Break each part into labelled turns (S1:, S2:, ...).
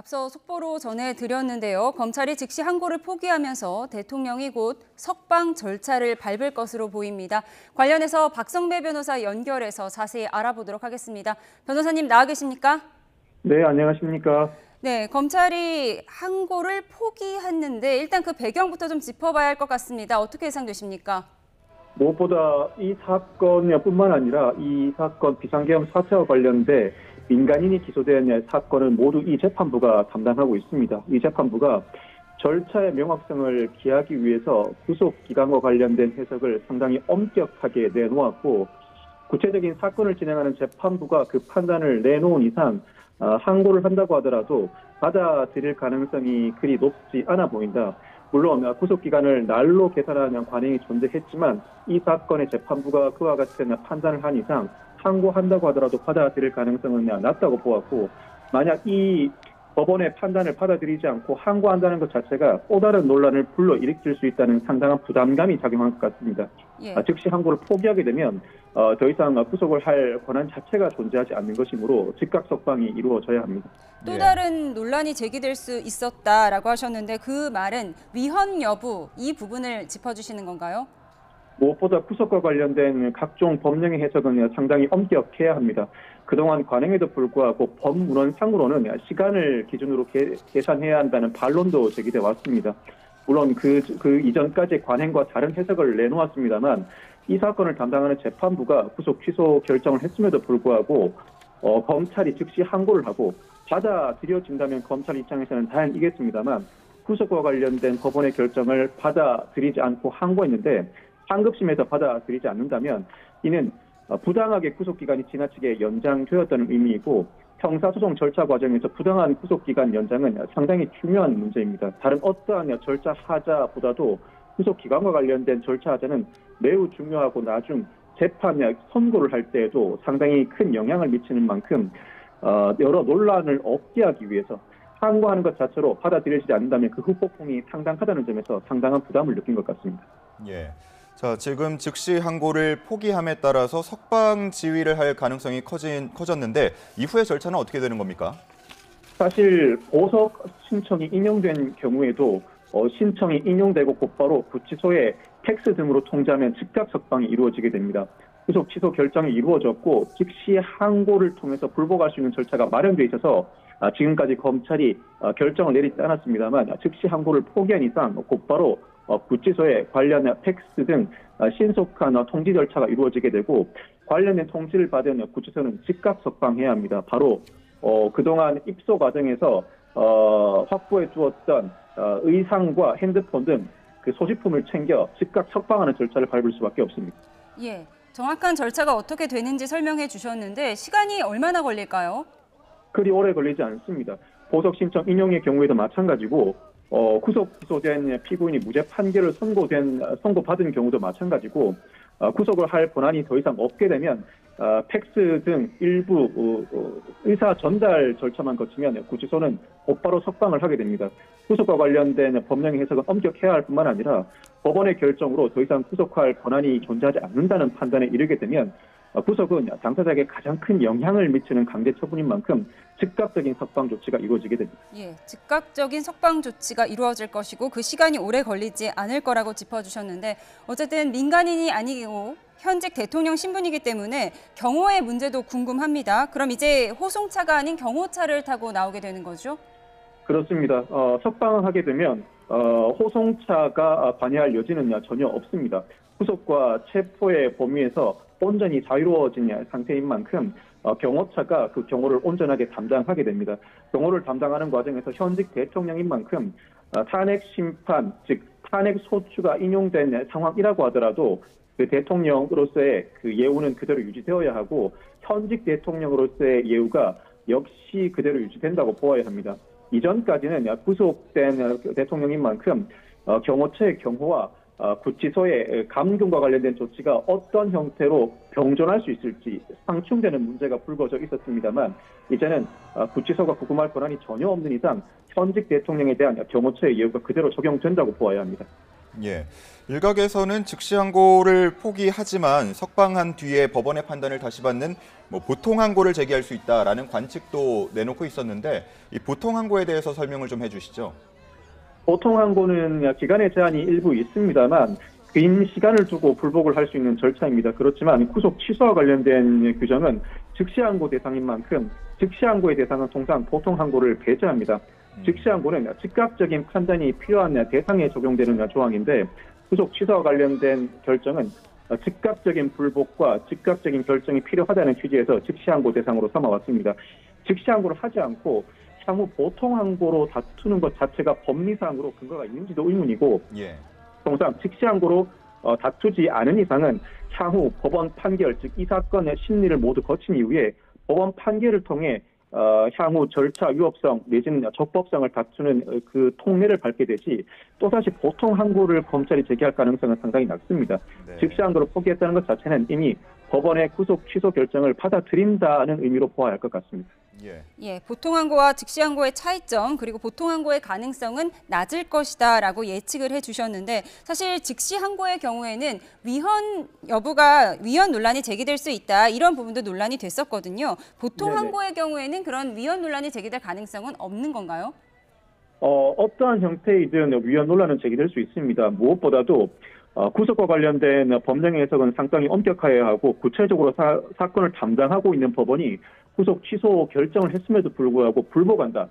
S1: 앞서 속보로 전해드렸는데요. 검찰이 즉시 항고를 포기하면서 대통령이 곧 석방 절차를 밟을 것으로 보입니다. 관련해서 박성배 변호사 연결해서 자세히 알아보도록 하겠습니다. 변호사님 나와 계십니까?
S2: 네, 안녕하십니까?
S1: 네, 검찰이 항고를 포기했는데 일단 그 배경부터 좀 짚어봐야 할 것 같습니다. 어떻게 예상되십니까?
S2: 무엇보다 이 사건뿐만 아니라 이 사건 비상계엄 사태와 관련돼 민간인이 기소된 사건은 모두 이 재판부가 담당하고 있습니다. 이 재판부가 절차의 명확성을 기하기 위해서 구속기간과 관련된 해석을 상당히 엄격하게 내놓았고, 구체적인 사건을 진행하는 재판부가 그 판단을 내놓은 이상 항고를 한다고 하더라도 받아들일 가능성이 그리 높지 않아 보인다. 물론 구속기간을 날로 계산하는 관행이 존재했지만 이 사건의 재판부가 그와 같은 판단을 한 이상 항고한다고 하더라도 받아들일 가능성은 낮다고 보았고, 만약 이 법원의 판단을 받아들이지 않고 항고한다는 것 자체가 또 다른 논란을 불러일으킬 수 있다는 상당한 부담감이 작용할 것 같습니다.
S1: 예.
S2: 즉시 항고를 포기하게 되면 더 이상 구속을 할 권한 자체가 존재하지 않는 것이므로 즉각 석방이 이루어져야 합니다.
S1: 또 다른 논란이 제기될 수 있었다라고 하셨는데 그 말은 위헌 여부 이 부분을 짚어주시는 건가요?
S2: 무엇보다 구속과 관련된 각종 법령의 해석은 상당히 엄격해야 합니다. 그동안 관행에도 불구하고 법문헌상으로는 시간을 기준으로 계산해야 한다는 반론도 제기돼 왔습니다. 물론 그 이전까지 관행과 다른 해석을 내놓았습니다만 이 사건을 담당하는 재판부가 구속 취소 결정을 했음에도 불구하고 검찰이 즉시 항고를 하고 받아들여진다면 검찰 입장에서는 다행이겠습니다만 구속과 관련된 법원의 결정을 받아들이지 않고 항고했는데 상급심에서 받아들이지 않는다면 이는 부당하게 구속기간이 지나치게 연장되었다는 의미이고, 형사소송 절차 과정에서 부당한 구속기간 연장은 상당히 중요한 문제입니다. 다른 어떠한 절차 하자보다도 구속기간과 관련된 절차 하자는 매우 중요하고 나중 재판 선고를 할 때에도 상당히 큰 영향을 미치는 만큼 여러 논란을 없게 하기 위해서 항고하는 것 자체로 받아들여지지 않는다면 그 후폭풍이 상당하다는 점에서 상당한 부담을 느낀 것 같습니다.
S3: 예. 자, 지금 즉시 항고를 포기함에 따라서 석방 지휘를 할 가능성이 커졌는데 이후의 절차는 어떻게 되는 겁니까?
S2: 사실 보석 신청이 인용된 경우에도 신청이 인용되고 곧바로 구치소에 팩스 등으로 통지하면 즉각 석방이 이루어지게 됩니다. 구속 취소 결정이 이루어졌고 즉시 항고를 통해서 불복할 수 있는 절차가 마련돼 있어서 지금까지 검찰이 결정을 내리지 않았습니다만 즉시 항고를 포기한 이상 곧바로 구치소에 관련 팩스 등 신속한 통지 절차가 이루어지게 되고, 관련된 통지를 받은 구치소는 즉각 석방해야 합니다. 바로 그동안 입소 과정에서 확보해 주었던 의상과 핸드폰 등 그 소지품을 챙겨 즉각 석방하는 절차를 밟을 수밖에 없습니다.
S1: 예, 정확한 절차가 어떻게 되는지 설명해 주셨는데 시간이 얼마나 걸릴까요?
S2: 그리 오래 걸리지 않습니다. 보석 신청 인용의 경우에도 마찬가지고 구속 기소된 피고인이 무죄 판결을 선고받은 경우도 마찬가지고, 구속을 할 권한이 더 이상 없게 되면 팩스 등 일부 의사 전달 절차만 거치면 구치소는 곧바로 석방을 하게 됩니다. 구속과 관련된 법령의 해석은 엄격해야 할 뿐만 아니라 법원의 결정으로 더 이상 구속할 권한이 존재하지 않는다는 판단에 이르게 되면 구속은 당사자에게 가장 큰 영향을 미치는 강제 처분인 만큼 즉각적인 석방 조치가 이루어지게 됩니다.
S1: 예, 즉각적인 석방 조치가 이루어질 것이고 그 시간이 오래 걸리지 않을 거라고 짚어주셨는데 어쨌든 민간인이 아니고 현직 대통령 신분이기 때문에 경호의 문제도 궁금합니다. 그럼 이제 호송차가 아닌 경호차를 타고 나오게 되는 거죠?
S2: 그렇습니다. 석방을 하게 되면 호송차가 관여할 여지는 전혀 없습니다. 구속과 체포의 범위에서 온전히 자유로워진 상태인 만큼 경호차가 그 경호를 온전하게 담당하게 됩니다. 경호를 담당하는 과정에서 현직 대통령인 만큼 탄핵 심판, 즉 탄핵 소추가 인용된 상황이라고 하더라도 그 대통령으로서의 그 예우는 그대로 유지되어야 하고 현직 대통령으로서의 예우가 역시 그대로 유지된다고 보아야 합니다. 이전까지는 구속된 대통령인 만큼 경호처의 경호와 구치소의 감금과 관련된 조치가 어떤 형태로 병존할 수 있을지 상충되는 문제가 불거져 있었습니다만 이제는 구치소가 구금할 권한이 전혀 없는 이상 현직 대통령에 대한 경호처의 예우가 그대로 적용된다고 보아야 합니다.
S3: 예. 일각에서는 즉시 항고를 포기하지만 석방한 뒤에 법원의 판단을 다시 받는 보통 항고를 제기할 수 있다라는 관측도 내놓고 있었는데 이 보통 항고에 대해서 설명을 좀 해주시죠.
S2: 보통 항고는 기간의 제한이 일부 있습니다만 긴 시간을 두고 불복을 할 수 있는 절차입니다. 그렇지만 구속 취소와 관련된 규정은 즉시 항고 대상인 만큼 즉시 항고의 대상은 통상 보통 항고를 배제합니다. 즉시 항고는 즉각적인 판단이 필요한 대상에 적용되는 조항인데 구속 취소와 관련된 결정은 즉각적인 불복과 즉각적인 결정이 필요하다는 취지에서 즉시 항고 대상으로 삼아왔습니다. 즉시 항고를 하지 않고 향후 보통 항고로 다투는 것 자체가 법리상으로 근거가 있는지도 의문이고
S3: 예.
S2: 통상 즉시 항고로 다투지 않은 이상은 향후 법원 판결, 즉 이 사건의 심리를 모두 거친 이후에 법원 판결을 통해 향후 절차 유업성 내지는 적법성을 다투는 그 통례를 밟게 되지 또다시 보통 항고를 검찰이 제기할 가능성은 상당히 낮습니다.
S3: 네.
S2: 즉시 항고를 포기했다는 것 자체는 이미 법원의 구속 취소 결정을 받아들인다는 의미로 보아야 할 것 같습니다.
S1: 예, 보통 항고와 즉시 항고의 차이점 그리고 보통 항고의 가능성은 낮을 것이다라고 예측을 해주셨는데 사실 즉시 항고의 경우에는 위헌 논란이 제기될 수 있다 이런 부분도 논란이 됐었거든요. 보통
S2: 네네.
S1: 항고의 경우에는 그런 위헌 논란이 제기될 가능성은 없는 건가요?
S2: 어떠한 형태이든 위헌 논란은 제기될 수 있습니다. 무엇보다도 구속과 관련된 법령의 해석은 상당히 엄격해야 하고 구체적으로 사건을 담당하고 있는 법원이 구속 취소 결정을 했음에도 불구하고 불복한다.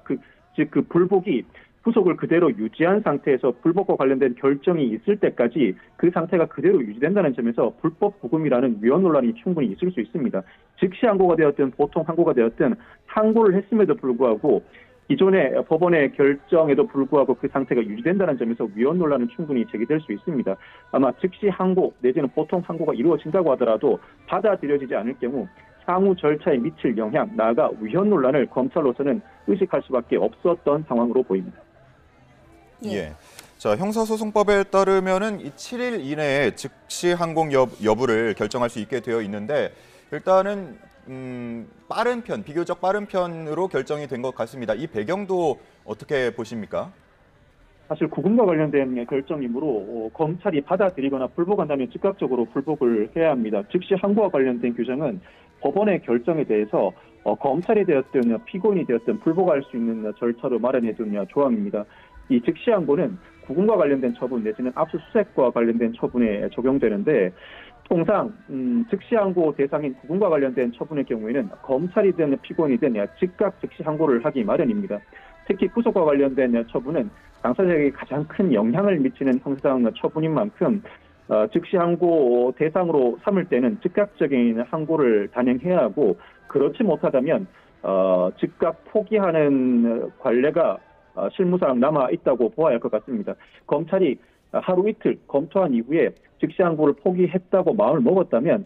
S2: 즉 그 불복이 구속을 그대로 유지한 상태에서 불복과 관련된 결정이 있을 때까지 그 상태가 그대로 유지된다는 점에서 불법 부금이라는 위헌 논란이 충분히 있을 수 있습니다. 즉시 항고가 되었든 보통 항고가 되었든 항고를 했음에도 불구하고 기존의 법원의 결정에도 불구하고 그 상태가 유지된다는 점에서 위헌 논란은 충분히 제기될 수 있습니다. 아마 즉시 항고 내지는 보통 항고가 이루어진다고 하더라도 받아들여지지 않을 경우 향후 절차에 미칠 영향, 나아가 위헌 논란을 검찰로서는 의식할 수밖에 없었던 상황으로 보입니다.
S3: 예. 자, 형사소송법에 따르면은 이 7일 이내에 즉시 항고 여부를 결정할 수 있게 되어 있는데 일단은 비교적 빠른 편으로 결정이 된 것 같습니다. 이 배경도 어떻게 보십니까?
S2: 사실 구금과 관련된 결정이므로 검찰이 받아들이거나 불복한다면 즉각적으로 불복을 해야 합니다. 즉시 항고와 관련된 규정은 법원의 결정에 대해서 검찰이 되었든 피고인이 되었든 불복할 수 있는 절차로 마련해둔 조항입니다. 이 즉시 항고는 구금과 관련된 처분 내지는 압수수색과 관련된 처분에 적용되는데 통상 즉시 항고 대상인 구금과 관련된 처분의 경우에는 검찰이든 피고인이든 즉각 즉시 항고를 하기 마련입니다. 특히 구속과 관련된 처분은 당사자에게 가장 큰 영향을 미치는 형사상 처분인 만큼 즉시 항고 대상으로 삼을 때는 즉각적인 항고를 단행해야 하고 그렇지 못하다면 즉각 포기하는 관례가 실무상 남아 있다고 보아야 할 것 같습니다. 검찰이 하루 이틀 검토한 이후에 즉시 항고를 포기했다고 마음을 먹었다면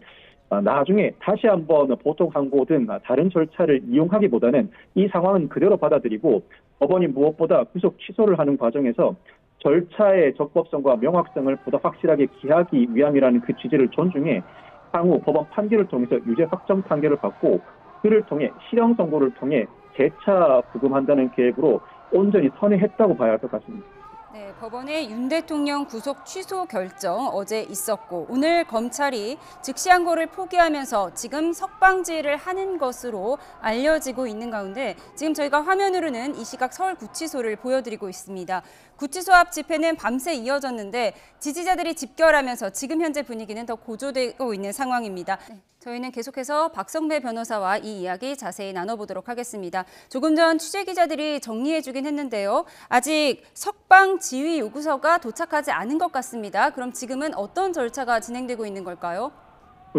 S2: 나중에 다시 한번 보통 항고든 다른 절차를 이용하기보다는 이 상황은 그대로 받아들이고 법원이 무엇보다 구속 취소를 하는 과정에서 절차의 적법성과 명확성을 보다 확실하게 기하기 위함이라는 그 취지를 존중해 향후 법원 판결을 통해서 유죄 확정 판결을 받고 그를 통해 실형 선고를 통해 재차 부금한다는 계획으로 온전히 선회했다고 봐야 할 것 같습니다.
S1: 네, 법원의 윤 대통령 구속 취소 결정 어제 있었고 오늘 검찰이 즉시 항고를 포기하면서 지금 석방지휘를 하는 것으로 알려지고 있는 가운데 지금 저희가 화면으로는 이 시각 서울구치소를 보여드리고 있습니다. 구치소 앞 집회는 밤새 이어졌는데 지지자들이 집결하면서 지금 현재 분위기는 더 고조되고 있는 상황입니다. 네, 저희는 계속해서 박성배 변호사와 이 이야기 자세히 나눠보도록 하겠습니다. 조금 전 취재기자들이 정리해주긴 했는데요. 아직 석방 지휘 요구서가 도착하지 않은 것 같습니다. 그럼 지금은 어떤 절차가 진행되고 있는 걸까요?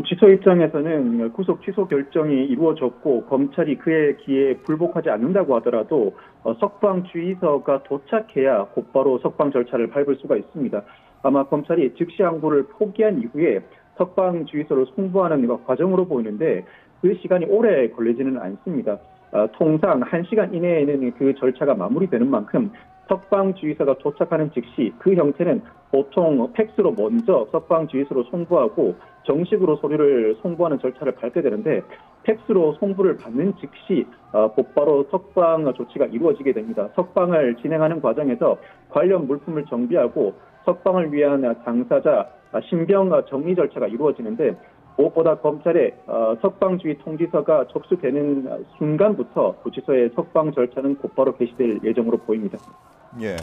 S2: 지소 입장에서는 구속 취소 결정이 이루어졌고 검찰이 그에 기에 불복하지 않는다고 하더라도 석방 주의서가 도착해야 곧바로 석방 절차를 밟을 수가 있습니다. 아마 검찰이 즉시 항고를 포기한 이후에 석방 주의서를 송부하는 과정으로 보이는데 그 시간이 오래 걸리지는 않습니다. 통상 1시간 이내에는 그 절차가 마무리되는 만큼 석방 주의서가 도착하는 즉시 그 형태는 보통 팩스로 먼저 석방 주의서로 송부하고 정식으로 서류를 송부하는 절차를 밟게 되는데 팩스로 송부를 받는 즉시 곧바로 석방 조치가 이루어지게 됩니다. 석방을 진행하는 과정에서 관련 물품을 정비하고 석방을 위한 당사자 신병 정리 절차가 이루어지는데 무엇보다 검찰의 석방주의 통지서가 접수되는 순간부터 구치소의 석방 절차는 곧바로 개시될 예정으로 보입니다.
S3: 예.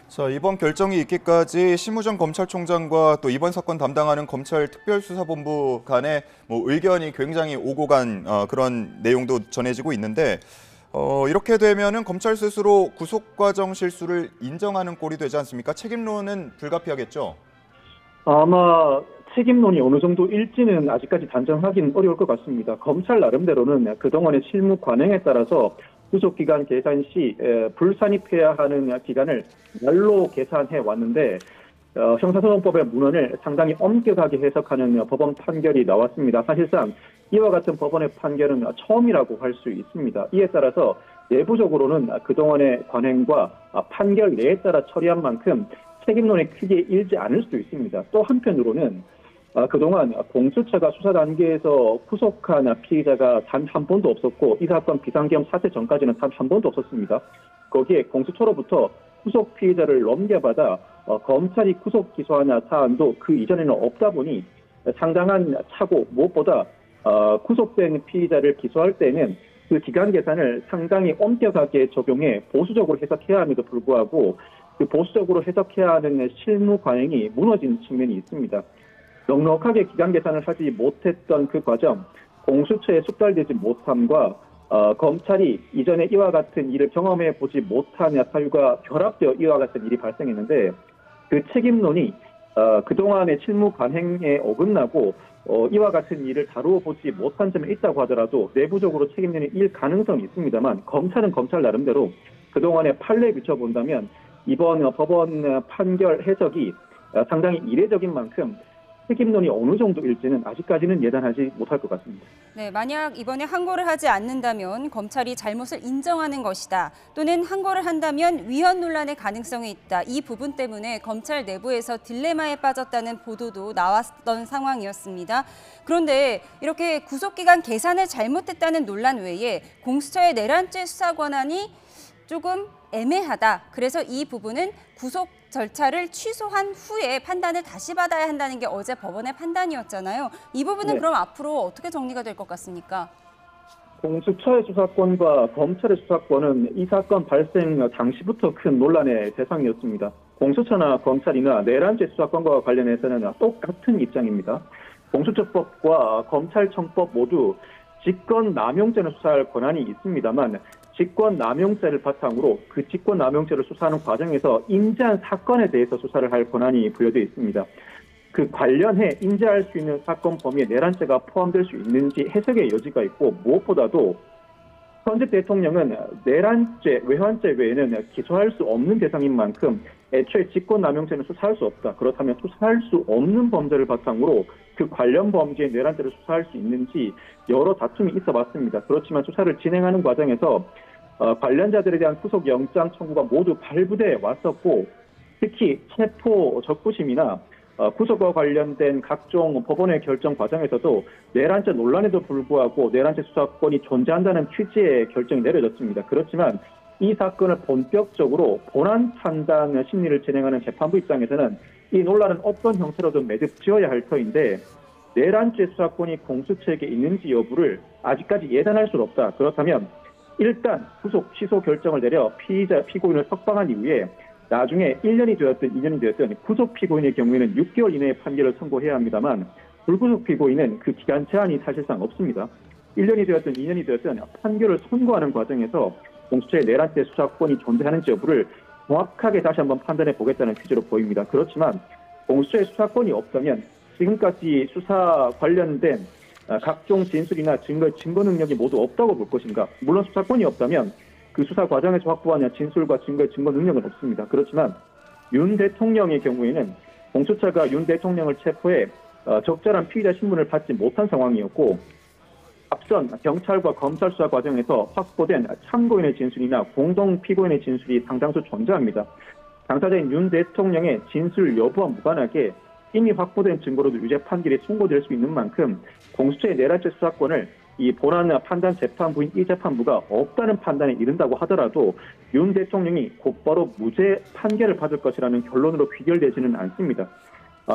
S3: 자, 이번 결정이 있기까지 심우정 검찰총장과 또 이번 사건 담당하는 검찰 특별수사본부 간의 의견이 굉장히 오고 간 그런 내용도 전해지고 있는데 이렇게 되면은 검찰 스스로 구속 과정 실수를 인정하는 꼴이 되지 않습니까? 책임론은 불가피하겠죠.
S2: 아마 책임론이 어느 정도일지는 아직까지 단정하기는 어려울 것 같습니다. 검찰 나름대로는 그동안의 실무 관행에 따라서 구속기간 계산 시 불산입해야 하는 기간을 날로 계산해 왔는데 형사소송법의 문헌을 상당히 엄격하게 해석하는 법원 판결이 나왔습니다. 사실상 이와 같은 법원의 판결은 처음이라고 할 수 있습니다. 이에 따라서 내부적으로는 그동안의 관행과 판결 내에 따라 처리한 만큼 책임론이 크게 일지 않을 수도 있습니다. 또 한편으로는 그동안 공수처가 수사 단계에서 구속한 피의자가 단 한 번도 없었고 이 사건 비상계엄 사태 전까지는 단 한 번도 없었습니다. 거기에 공수처로부터 구속 피의자를 넘겨받아 검찰이 구속 기소하는 사안도 그 이전에는 없다 보니 상당한 차고 무엇보다 구속된 피의자를 기소할 때는 그 기간 계산을 상당히 엄격하게 적용해 보수적으로 해석해야 함에도 불구하고 그 보수적으로 해석해야 하는 실무 관행이 무너진 측면이 있습니다. 넉넉하게 기간 계산을 하지 못했던 그 과정, 공수처에 숙달되지 못함과 검찰이 이전에 이와 같은 일을 경험해 보지 못한 사유가 결합되어 이와 같은 일이 발생했는데 그 책임론이 그동안의 실무 관행에 어긋나고 이와 같은 일을 다루어 보지 못한 점이 있다고 하더라도 내부적으로 책임론이 일 가능성이 있습니다만 검찰은 검찰 나름대로 그동안의 판례에 비춰본다면 이번 법원 판결 해석이 상당히 이례적인 만큼 책임론이 어느 정도일지는 아직까지는 예단하지 못할 것 같습니다.
S1: 네, 만약 이번에 항고를 하지 않는다면 검찰이 잘못을 인정하는 것이다. 또는 항고를 한다면 위헌 논란의 가능성이 있다. 이 부분 때문에 검찰 내부에서 딜레마에 빠졌다는 보도도 나왔던 상황이었습니다. 그런데 이렇게 구속기간 계산을 잘못했다는 논란 외에 공수처의 내란죄 수사 권한이 조금 애매하다. 그래서 이 부분은 구속 절차를 취소한 후에 판단을 다시 받아야 한다는 게 어제 법원의 판단이었잖아요. 이 부분은
S2: 네.
S1: 그럼 앞으로 어떻게 정리가 될 것 같습니까?
S2: 공수처의 수사권과 검찰의 수사권은 이 사건 발생 당시부터 큰 논란의 대상이었습니다. 공수처나 검찰이나 내란죄 수사권과 관련해서는 똑같은 입장입니다. 공수처법과 검찰청법 모두 직권남용죄는 수사할 권한이 있습니다만 직권남용죄를 바탕으로 그 직권남용죄를 수사하는 과정에서 인지한 사건에 대해서 수사를 할 권한이 부여되어 있습니다. 그 관련해 인지할 수 있는 사건 범위에 내란죄가 포함될 수 있는지 해석의 여지가 있고 무엇보다도 현재 대통령은 내란죄, 외환죄 외에는 기소할 수 없는 대상인 만큼 애초에 직권남용죄는 수사할 수 없다. 그렇다면 수사할 수 없는 범죄를 바탕으로 그 관련 범죄의 내란죄를 수사할 수 있는지 여러 다툼이 있어 봤습니다. 그렇지만 수사를 진행하는 과정에서 관련자들에 대한 구속영장 청구가 모두 발부돼 왔었고 특히 체포 적부심이나 구속과 관련된 각종 법원의 결정 과정에서도 내란죄 논란에도 불구하고 내란죄 수사권이 존재한다는 취지의 결정이 내려졌습니다. 그렇지만 이 사건을 본격적으로 본안 판단 심리를 진행하는 재판부 입장에서는 이 논란은 어떤 형태로든 매듭 지어야 할 터인데 내란죄 수사권이 공수처에게 있는지 여부를 아직까지 예단할 수는 없다. 그렇다면 일단 구속 취소 결정을 내려 피고인을 석방한 이후에 나중에 1년이 되었든 2년이 되었든 구속 피고인의 경우에는 6개월 이내에 판결을 선고해야 합니다만 불구속 피고인은 그 기간 제한이 사실상 없습니다. 1년이 되었든 2년이 되었든 판결을 선고하는 과정에서 공수처의 내란죄 수사권이 존재하는지 여부를 정확하게 다시 한번 판단해 보겠다는 취지로 보입니다. 그렇지만 공수처의 수사권이 없다면 지금까지 수사 관련된 각종 진술이나 증거 능력이 모두 없다고 볼 것인가? 물론 수사권이 없다면 그 수사 과정에서 확보한 진술과 증거 능력은 없습니다. 그렇지만 윤 대통령의 경우에는 공수처가 윤 대통령을 체포해 적절한 피의자 신문을 받지 못한 상황이었고 앞선 경찰과 검찰 수사 과정에서 확보된 참고인의 진술이나 공동 피고인의 진술이 상당수 존재합니다. 당사자인 윤 대통령의 진술 여부와 무관하게 이미 확보된 증거로도 유죄 판결이 선고될 수 있는 만큼 공수처의 내란죄 수사권을 이 본안 판단 재판부인 이 재판부가 없다는 판단에 이른다고 하더라도 윤 대통령이 곧바로 무죄 판결을 받을 것이라는 결론으로 귀결되지는 않습니다.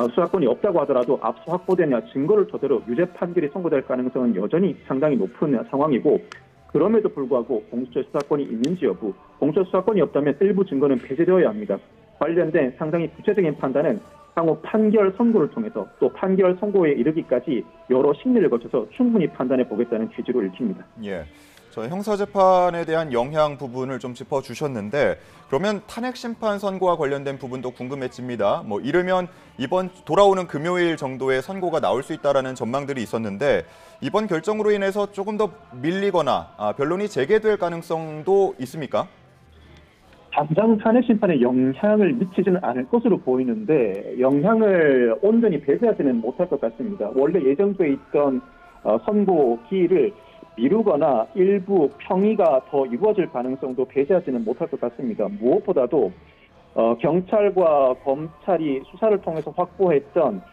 S2: 수사권이 없다고 하더라도 앞서 확보된 증거를 토대로 유죄 판결이 선고될 가능성은 여전히 상당히 높은 상황이고, 그럼에도 불구하고 공수처 수사권이 있는지 여부, 공수처 수사권이 없다면 일부 증거는 폐지되어야 합니다. 관련된 상당히 구체적인 판단은 향후 판결 선고를 통해서 또 판결 선고에 이르기까지 여러 심리를 거쳐서 충분히 판단해 보겠다는 취지로 읽힙니다.
S3: 예. 저 형사재판에 대한 영향 부분을 좀 짚어주셨는데, 그러면 탄핵 심판 선고와 관련된 부분도 궁금해집니다. 뭐 이르면 이번 돌아오는 금요일 정도에 선고가 나올 수 있다라는 전망들이 있었는데, 이번 결정으로 인해서 조금 더 밀리거나 변론이 재개될 가능성도 있습니까?
S2: 당장 탄핵 심판에 영향을 미치지는 않을 것으로 보이는데, 영향을 온전히 배제하지는 못할 것 같습니다. 원래 예정돼 있던 선고 기일을 미루거나 일부 평의가 더 이루어질 가능성도 배제하지는 못할 것 같습니다. 무엇보다도 경찰과 검찰이 수사를 통해서 확보했던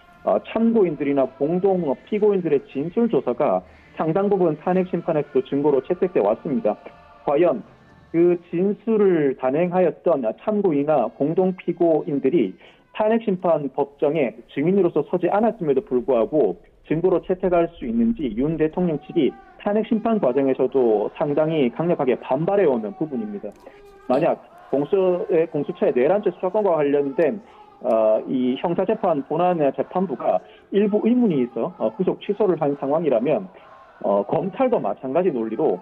S2: 참고인들이나 공동 피고인들의 진술 조사가 상당 부분 탄핵 심판에서도 증거로 채택돼 왔습니다. 과연 그 진술을 단행하였던 참고인이나 공동 피고인들이 탄핵 심판 법정에 증인으로서 서지 않았음에도 불구하고 증거로 채택할 수 있는지 윤 대통령 측이 탄핵 심판 과정에서도 상당히 강력하게 반발해오는 부분입니다. 만약 공수처의 내란죄 수사권과 관련된 이 형사재판 본안 재판부가 일부 의문이 있어 구속 취소를 한 상황이라면 검찰도 마찬가지 논리로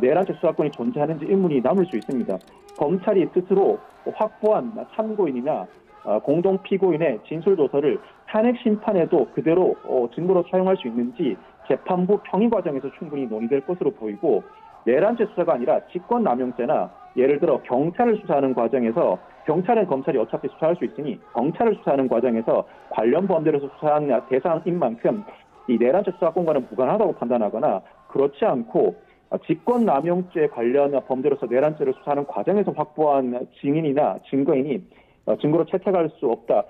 S2: 내란죄 수사권이 존재하는지 의문이 남을 수 있습니다. 검찰이 스스로 확보한 참고인이나 공동 피고인의 진술 조서를 탄핵 심판에도 그대로 증거로 사용할 수 있는지 재판부 평의 과정에서 충분히 논의될 것으로 보이고, 내란죄 수사가 아니라 직권남용죄나 예를 들어 경찰을 수사하는 과정에서, 경찰은 검찰이 어차피 수사할 수 있으니 경찰을 수사하는 과정에서 관련 범죄에서 수사한 대상인 만큼 이 내란죄 수사권과는 무관하다고 판단하거나, 그렇지 않고 직권남용죄 관련 범죄로서 내란죄를 수사하는 과정에서 확보한 증인이나 증거인이 증거로 채택할 수 없다.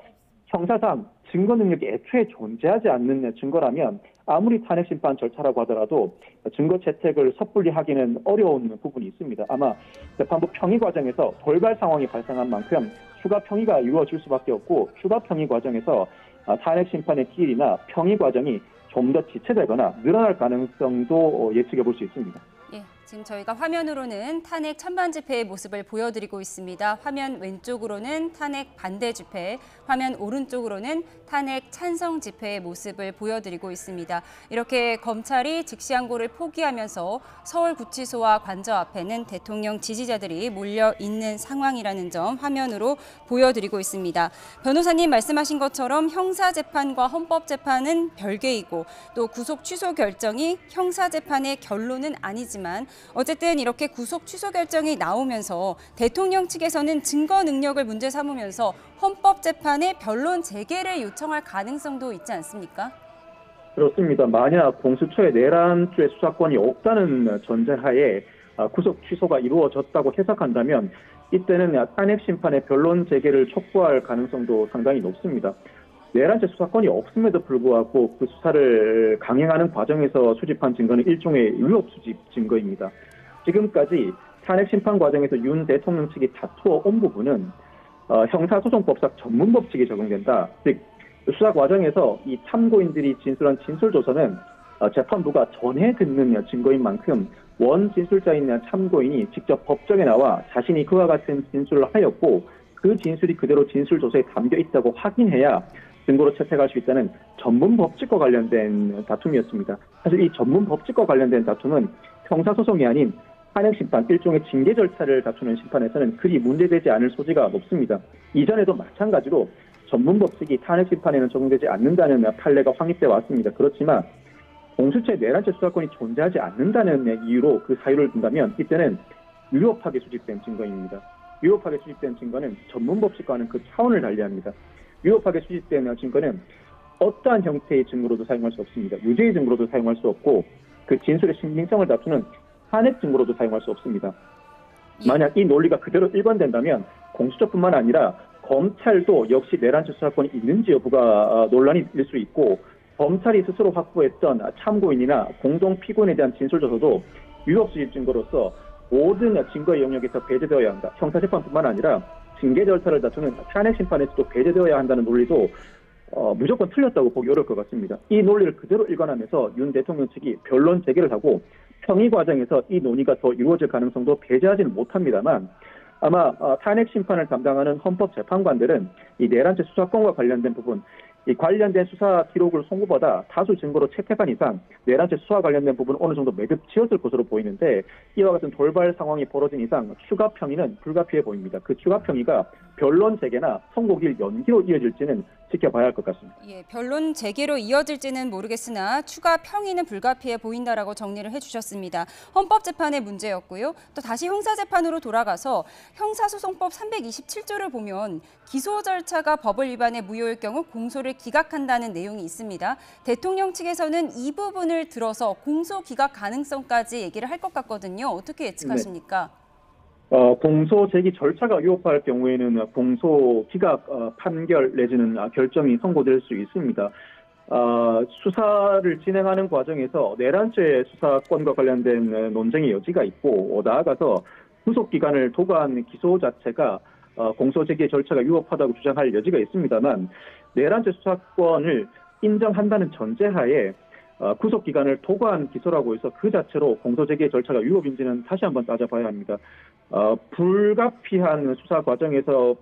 S2: 형사상 증거 능력이 애초에 존재하지 않는 증거라면 아무리 탄핵 심판 절차라고 하더라도 증거 채택을 섣불리 하기는 어려운 부분이 있습니다. 아마 재판부 평의 과정에서 돌발 상황이 발생한 만큼 추가 평의가 이루어질 수밖에 없고, 추가 평의 과정에서 탄핵 심판의 기일이나 평의 과정이 좀 더 지체되거나 늘어날 가능성도 예측해 볼 수 있습니다.
S1: 예, 지금 저희가 화면으로는 탄핵 찬반 집회의 모습을 보여드리고 있습니다. 화면 왼쪽으로는 탄핵 반대 집회, 화면 오른쪽으로는 탄핵 찬성 집회의 모습을 보여드리고 있습니다. 이렇게 검찰이 즉시항고를 포기하면서 서울구치소와 관저 앞에는 대통령 지지자들이 몰려 있는 상황이라는 점 화면으로 보여드리고 있습니다. 변호사님 말씀하신 것처럼 형사재판과 헌법재판은 별개이고, 또 구속 취소 결정이 형사재판의 결론은 아니지만 어쨌든 이렇게 구속 취소 결정이 나오면서 대통령 측에서는 증거 능력을 문제 삼으면서 헌법재판의 변론 재개를 요청할 가능성도 있지 않습니까?
S2: 그렇습니다. 만약 공수처의 내란죄 수사권이 없다는 전제하에 구속 취소가 이루어졌다고 해석한다면 이때는 탄핵 심판의 변론 재개를 촉구할 가능성도 상당히 높습니다. 내란죄 수사권이 없음에도 불구하고 그 수사를 강행하는 과정에서 수집한 증거는 일종의 의혹 수집 증거입니다. 지금까지 탄핵 심판 과정에서 윤 대통령 측이 다투어 온 부분은 형사소송법상 전문법칙이 적용된다. 즉 수사 과정에서 이 참고인들이 진술한 진술조서는 재판부가 전해 듣는 증거인 만큼 원 진술자인 참고인이 직접 법정에 나와 자신이 그와 같은 진술을 하였고 그 진술이 그대로 진술조서에 담겨 있다고 확인해야 증거로 채택할 수 있다는 전문 법칙과 관련된 다툼이었습니다. 사실 이 전문 법칙과 관련된 다툼은 형사소송이 아닌 탄핵심판, 일종의 징계 절차를 다투는 심판에서는 그리 문제되지 않을 소지가 높습니다. 이전에도 마찬가지로 전문 법칙이 탄핵심판에는 적용되지 않는다는 판례가 확립돼 왔습니다. 그렇지만 공수처의 내란죄 수사권이 존재하지 않는다는 이유로 그 사유를 둔다면 이때는 유효하게 수집된 증거입니다. 유효하게 수집된 증거는 전문 법칙과는 그 차원을 달리합니다. 유효하게 수집된 증거는 어떠한 형태의 증거로도 사용할 수 없습니다. 유죄의 증거로도 사용할 수 없고 그 진술의 신빙성을 다투는 탄핵 증거로도 사용할 수 없습니다. 만약 이 논리가 그대로 일관된다면 공수처뿐만 아니라 검찰도 역시 내란죄 수사권이 있는지 여부가 논란이 될 수 있고 검찰이 스스로 확보했던 참고인이나 공동 피고인에 대한 진술 조서도 위법 수집 증거로서 모든 증거의 영역에서 배제되어야 한다. 형사재판뿐만 아니라 징계 절차를 다투는 탄핵 심판에서도 배제되어야 한다는 논리도 무조건 틀렸다고 보기 어려울 것 같습니다. 이 논리를 그대로 일관하면서 윤 대통령 측이 변론 재개를 하고 평의 과정에서 이 논의가 더 이루어질 가능성도 배제하지는 못합니다만 아마 탄핵 심판을 담당하는 헌법재판관들은 이 내란죄 수사권과 관련된 부분, 이 관련된 수사 기록을 송구보다 다수 증거로 채택한 이상 내란죄 수사와 관련된 부분은 어느 정도 매듭 지었을 것으로 보이는데 이와 같은 돌발 상황이 벌어진 이상 추가 평의는 불가피해 보입니다. 그 추가 평의가 변론 재개나 선고일 연기로 이어질지는 지켜봐야 할 것 같습니다.
S1: 예, 변론 재개로 이어질지는 모르겠으나 추가 평의는 불가피해 보인다라고 정리를 해주셨습니다. 헌법재판의 문제였고요. 또 다시 형사재판으로 돌아가서 형사소송법 327조를 보면 기소 절차가 법을 위반해 무효일 경우 공소를 기각한다는 내용이 있습니다. 대통령 측에서는 이 부분을 들어서 공소 기각 가능성까지 얘기를 할 것 같거든요. 어떻게 예측하십니까?
S2: 공소 제기 절차가 위법할 경우에는 공소 기각 판결 내지는 결정이 선고될 수 있습니다. 수사를 진행하는 과정에서 내란죄 수사권과 관련된 논쟁의 여지가 있고 나아가서 구속기간을 도과한 기소 자체가 공소 제기 절차가 위법하다고 주장할 여지가 있습니다만 내란죄 수사권을 인정한다는 전제하에 구속기간을 도과한 기소라고 해서 그 자체로 공소제기의 절차가 위법인지는 다시 한번 따져봐야 합니다. 불가피한 수사 과정에서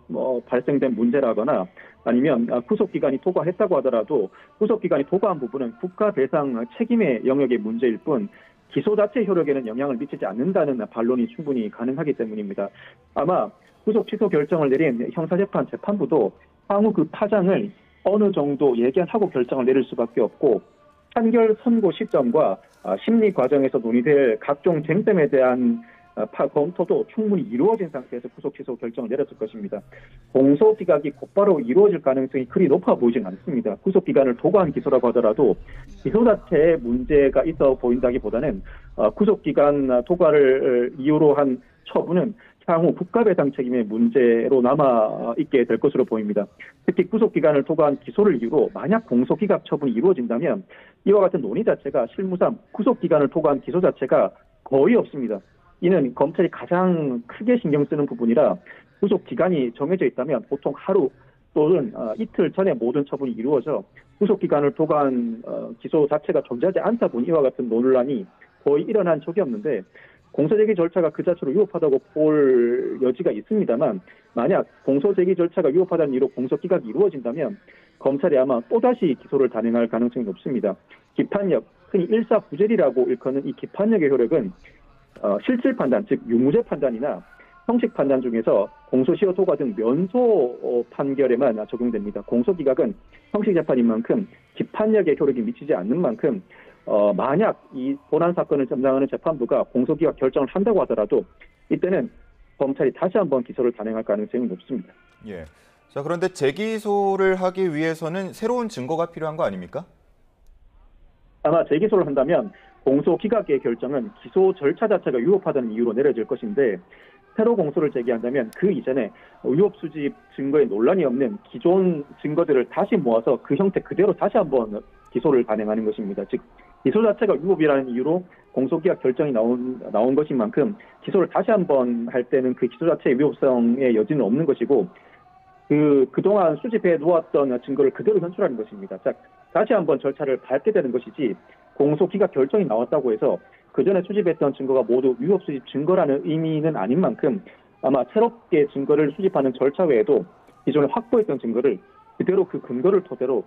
S2: 발생된 문제라거나 아니면 구속기간이 도과했다고 하더라도 구속기간이 도과한 부분은 국가배상 책임의 영역의 문제일 뿐 기소 자체 효력에는 영향을 미치지 않는다는 반론이 충분히 가능하기 때문입니다. 아마 구속 취소 결정을 내린 형사재판부도 향후 그 파장을 어느 정도 예견하고 결정을 내릴 수밖에 없고 판결 선고 시점과 심리 과정에서 논의될 각종 쟁점에 대한 검토도 충분히 이루어진 상태에서 구속 취소 결정을 내렸을 것입니다. 공소 기각이 곧바로 이루어질 가능성이 그리 높아 보이진 않습니다. 구속 기간을 도과한 기소라고 하더라도 기소 자체에 문제가 있어 보인다기보다는 구속 기간 도과를 이유로 한 처분은 향후 국가배상 책임의 문제로 남아 있게 될 것으로 보입니다. 특히 구속기간을 도과한 기소를 이유로 만약 공소기각 처분이 이루어진다면 이와 같은 논의 자체가 실무상 구속기간을 도과한 기소 자체가 거의 없습니다. 이는 검찰이 가장 크게 신경 쓰는 부분이라 구속기간이 정해져 있다면 보통 하루 또는 이틀 전에 모든 처분이 이루어져 구속기간을 도과한 기소 자체가 존재하지 않다 보니 이와 같은 논란이 거의 일어난 적이 없는데 공소제기 절차가 그 자체로 위법하다고 볼 여지가 있습니다만 만약 공소제기 절차가 위법하다는 이유로 공소기각이 이루어진다면 검찰이 아마 또다시 기소를 단행할 가능성이 높습니다. 기판력, 흔히 일사부재리라고 일컫는 이 기판력의 효력은 실질 판단, 즉 유무죄 판단이나 형식 판단 중에서 공소시효 도과 등 면소 판결에만 적용됩니다. 공소기각은 형식 재판인 만큼 기판력의 효력이 미치지 않는 만큼 만약 이 본안 사건을 담당하는 재판부가 공소기각 결정을 한다고 하더라도 이때는 검찰이 다시 한번 기소를 단행할 가능성이 높습니다.
S3: 예. 자, 그런데 재기소를 하기 위해서는 새로운 증거가 필요한 거 아닙니까?
S2: 아마 재기소를 한다면 공소기각의 결정은 기소 절차 자체가 위법하다는 이유로 내려질 것인데 새로 공소를 제기한다면 그 이전에 위법 수집 증거에 논란이 없는 기존 증거들을 다시 모아서 그 형태 그대로 다시 한번 기소를 단행하는 것입니다. 즉 기소 자체가 위법이라는 이유로 공소기각 결정이 나온 것인 만큼 기소를 다시 한번 할 때는 그 기소 자체의 위법성의 여지는 없는 것이고 그동안 수집해 놓았던 증거를 그대로 현출하는 것입니다. 자, 다시 한번 절차를 밟게 되는 것이지 공소기각 결정이 나왔다고 해서 그전에 수집했던 증거가 모두 위법 수집 증거라는 의미는 아닌 만큼 아마 새롭게 증거를 수집하는 절차 외에도 기존에 확보했던 증거를 그대로 그 근거를 토대로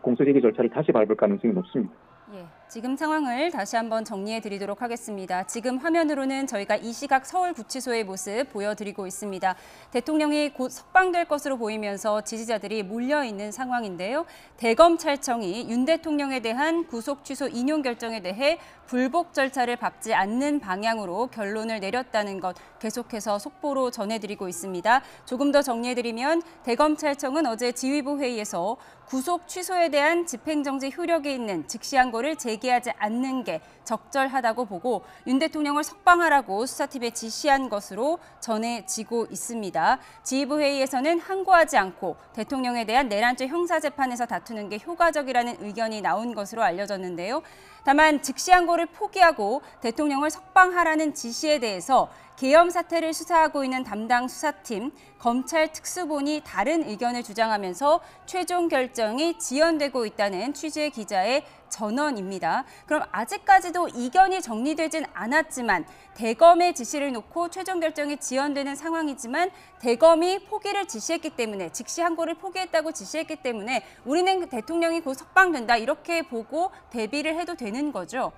S2: 공소제기 절차를 다시 밟을 가능성이 높습니다.
S1: 예, 지금 상황을 다시 한번 정리해 드리도록 하겠습니다. 지금 화면으로는 저희가 이 시각 서울구치소의 모습 보여드리고 있습니다. 대통령이 곧 석방될 것으로 보이면서 지지자들이 몰려있는 상황인데요. 대검찰청이 윤 대통령에 대한 구속 취소 인용 결정에 대해 불복 절차를 밟지 않는 방향으로 결론을 내렸다는 것 계속해서 속보로 전해드리고 있습니다. 조금 더 정리해드리면 대검찰청은 어제 지휘부 회의에서 구속 취소에 대한 집행정지 효력이 있는 즉시항고를 얘기하지 않는 게 적절하다고 보고 윤 대통령을 석방하라고 수사팀에 지시한 것으로 전해지고 있습니다. 지휘부 회의에서는 항고하지 않고 대통령에 대한 내란죄 형사재판에서 다투는 게 효과적이라는 의견이 나온 것으로 알려졌는데요. 다만 즉시 항고를 포기하고 대통령을 석방하라는 지시에 대해서 계엄 사태를 수사하고 있는 담당 수사팀, 검찰 특수본이 다른 의견을 주장하면서 최종 결정이 지연되고 있다는 취재 기자의 전언입니다. 그럼 아직까지도 이견이 정리되진 않았지만 대검의 지시를 놓고 최종 결정이 지연되는 상황이지만 대검이 포기를 지시했기 때문에 즉시 항고를 포기했다고 지시했기 때문에 우리는 대통령이 곧 석방된다 이렇게 보고 대비를 해도 되는 거죠.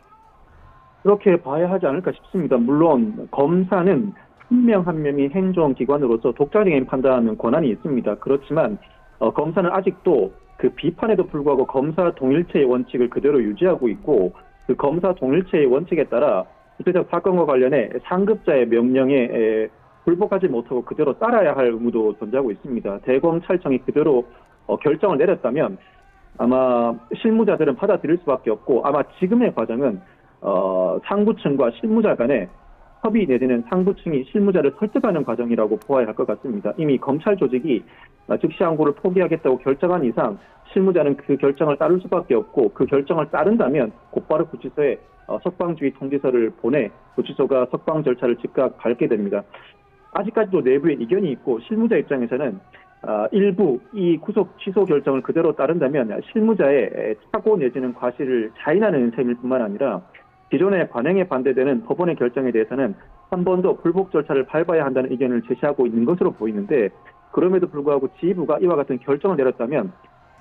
S2: 그렇게 봐야 하지 않을까 싶습니다. 물론 검사는 한 명 한 명이 행정기관으로서 독자적인 판단하는 권한이 있습니다. 그렇지만 검사는 아직도 그 비판에도 불구하고 검사 동일체의 원칙을 그대로 유지하고 있고 그 검사 동일체의 원칙에 따라 구체적 사건과 관련해 상급자의 명령에 불복하지 못하고 그대로 따라야 할 의무도 존재하고 있습니다. 대검찰청이 그대로 결정을 내렸다면 아마 실무자들은 받아들일 수밖에 없고 아마 지금의 과정은 상부층과 실무자 간의 협의 내지는 상부층이 실무자를 설득하는 과정이라고 보아야 할 것 같습니다. 이미 검찰 조직이 즉시 항고를 포기하겠다고 결정한 이상 실무자는 그 결정을 따를 수밖에 없고 그 결정을 따른다면 곧바로 구치소에 석방주의 통지서를 보내 구치소가 석방 절차를 즉각 밟게 됩니다. 아직까지도 내부에 이견이 있고 실무자 입장에서는 일부 이 구속 취소 결정을 그대로 따른다면 실무자의 착오 내지는 과실을 자인하는 셈일 뿐만 아니라 기존의 관행에 반대되는 법원의 결정에 대해서는 한 번 더 불복 절차를 밟아야 한다는 의견을 제시하고 있는 것으로 보이는데 그럼에도 불구하고 지휘부가 이와 같은 결정을 내렸다면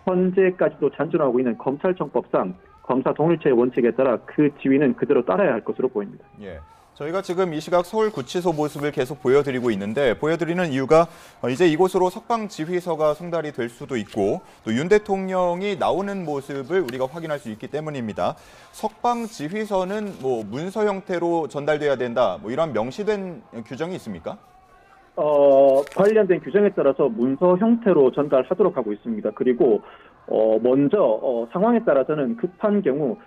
S2: 현재까지도 잔존하고 있는 검찰청법상 검사 동일체의 원칙에 따라 그 지위는 그대로 따라야 할 것으로 보입니다.
S3: 예. 저희가 지금 이 시각 서울구치소 모습을 계속 보여드리고 있는데 보여드리는 이유가 이제 이곳으로 석방지휘서가 송달이 될 수도 있고 또 윤 대통령이 나오는 모습을 우리가 확인할 수 있기 때문입니다. 석방지휘서는 뭐 문서 형태로 전달돼야 된다, 뭐 이런 명시된 규정이 있습니까?
S2: 관련된 규정에 따라서 문서 형태로 전달하도록 하고 있습니다. 그리고 먼저 상황에 따라서는 급한 경우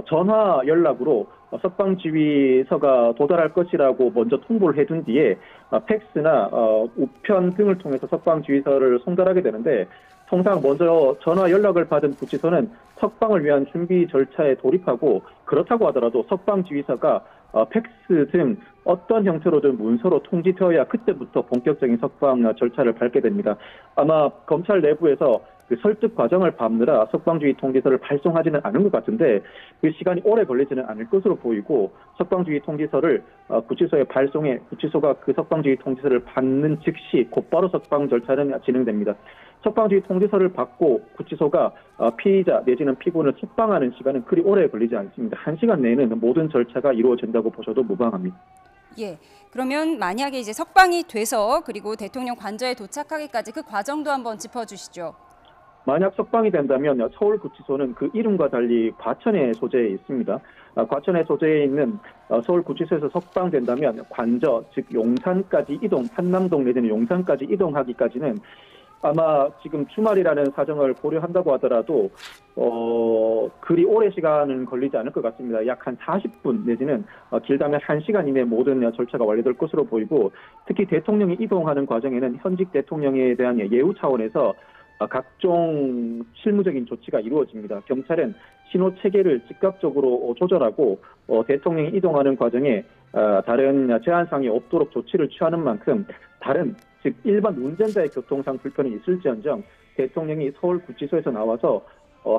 S2: 전화 연락으로 석방지휘서가 도달할 것이라고 먼저 통보를 해둔 뒤에 팩스나 우편 등을 통해서 석방지휘서를 송달하게 되는데 통상 먼저 전화 연락을 받은 구치소는 석방을 위한 준비 절차에 돌입하고 그렇다고 하더라도 석방지휘서가 팩스 등 어떤 형태로든 문서로 통지되어야 그때부터 본격적인 석방 절차를 밟게 됩니다. 아마 검찰 내부에서 그 설득 과정을 밟느라 석방주의 통지서를 발송하지는 않은 것 같은데 그 시간이 오래 걸리지는 않을 것으로 보이고 석방주의 통지서를 구치소에 발송해 구치소가 그 석방주의 통지서를 받는 즉시 곧바로 석방 절차는 진행됩니다. 석방주의 통지서를 받고 구치소가 피의자 내지는 피고를 석방하는 시간은 그리 오래 걸리지 않습니다. 1시간 내에는 모든 절차가 이루어진다고 보셔도 무방합니다.
S1: 예, 그러면 만약에 이제 석방이 돼서 그리고 대통령 관저에 도착하기까지 그 과정도 한번 짚어주시죠.
S2: 만약 석방이 된다면 서울구치소는 그 이름과 달리 과천에 소재해 있습니다. 과천에 소재해 있는 서울구치소에서 석방된다면 관저, 즉 용산까지 이동, 한남동 내지는 용산까지 이동하기까지는 아마 지금 주말이라는 사정을 고려한다고 하더라도 그리 오래 시간은 걸리지 않을 것 같습니다. 약 한 40분 내지는 길다면 1시간 이내 모든 절차가 완료될 것으로 보이고 특히 대통령이 이동하는 과정에는 현직 대통령에 대한 예우 차원에서 각종 실무적인 조치가 이루어집니다. 경찰은 신호 체계를 즉각적으로 조절하고 대통령이 이동하는 과정에 다른 제한사항이 없도록 조치를 취하는 만큼 다른 즉 일반 운전자의 교통상 불편이 있을지언정 대통령이 서울구치소에서 나와서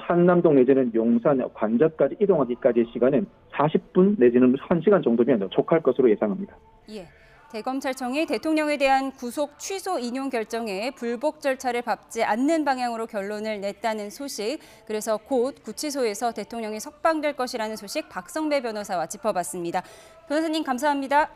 S2: 한남동 내지는 용산 관저까지 이동하기까지의 시간은 40분 내지는 1시간 정도면 족할 것으로 예상합니다.
S1: 예. 대검찰청이 대통령에 대한 구속 취소 인용 결정에 불복 절차를 밟지 않는 방향으로 결론을 냈다는 소식, 그래서 곧 구치소에서 대통령이 석방될 것이라는 소식 박성배 변호사와 짚어봤습니다. 변호사님 감사합니다.